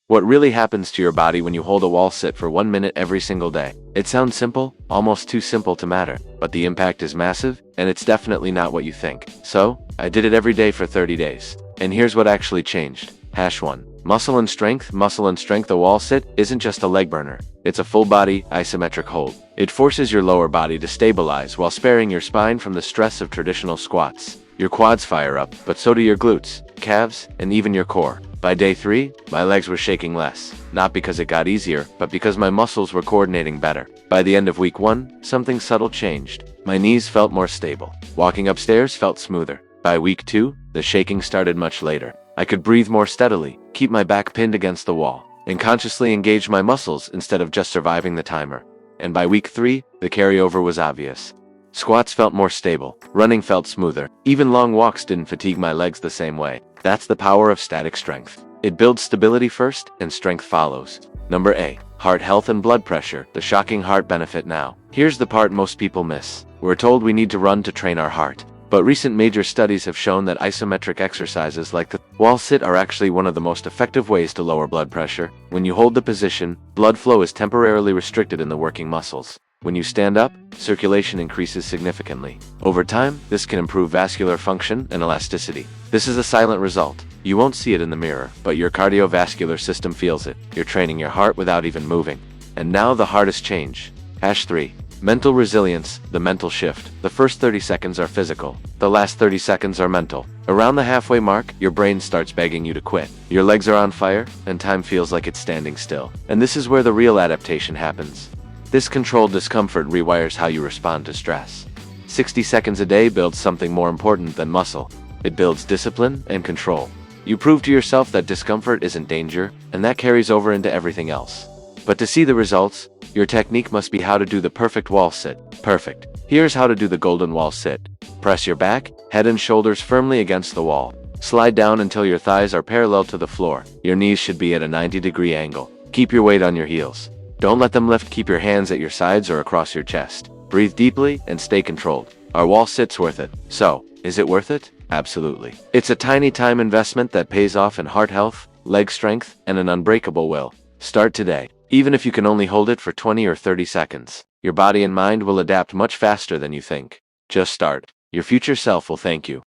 What really happens to your body when you hold a wall sit for 1 minute every single day? It sounds simple, almost too simple to matter, but the impact is massive, and it's definitely not what you think. So, I did it every day for 30 days. And here's what actually changed. #1. Muscle and strength. Muscle and strength. A wall sit isn't just a leg burner. It's a full body, isometric hold. It forces your lower body to stabilize while sparing your spine from the stress of traditional squats. Your quads fire up, but so do your glutes, calves, and even your core. By day 3, my legs were shaking less, not because it got easier, but because my muscles were coordinating better. By the end of week 1, something subtle changed. My knees felt more stable. Walking upstairs felt smoother. By week 2, the shaking started much later. I could breathe more steadily, keep my back pinned against the wall, and consciously engage my muscles instead of just surviving the timer. And by week 3, the carryover was obvious. Squats felt more stable, running felt smoother, even long walks didn't fatigue my legs the same way. That's the power of static strength. It builds stability first, and strength follows. A. Heart health and blood pressure. The shocking heart benefit now. Here's the part most people miss. We're told we need to run to train our heart. But recent major studies have shown that isometric exercises like the wall sit are actually one of the most effective ways to lower blood pressure. When you hold the position, blood flow is temporarily restricted in the working muscles. When you stand up, circulation increases significantly. Over time, this can improve vascular function and elasticity. This is a silent result. You won't see it in the mirror, but your cardiovascular system feels it. You're training your heart without even moving. And now the hardest change. #3. Mental resilience. The mental shift. The first 30 seconds are physical. The last 30 seconds are mental. Around the halfway mark, your brain starts begging you to quit. Your legs are on fire, and time feels like it's standing still. And this is where the real adaptation happens. This controlled discomfort rewires how you respond to stress. 60 seconds a day builds something more important than muscle. It builds discipline and control. You prove to yourself that discomfort isn't danger, and that carries over into everything else. But to see the results, your technique must be how to do the perfect wall sit. Perfect. Here's how to do the golden wall sit. Press your back, head and shoulders firmly against the wall. Slide down until your thighs are parallel to the floor. Your knees should be at a 90-degree angle. Keep your weight on your heels. Don't let them lift. Keep your hands at your sides or across your chest. Breathe deeply and stay controlled. Our wall sit's worth it. So, is it worth it? Absolutely. It's a tiny time investment that pays off in heart health, leg strength, and an unbreakable will. Start today. Even if you can only hold it for 20 or 30 seconds, your body and mind will adapt much faster than you think. Just start. Your future self will thank you.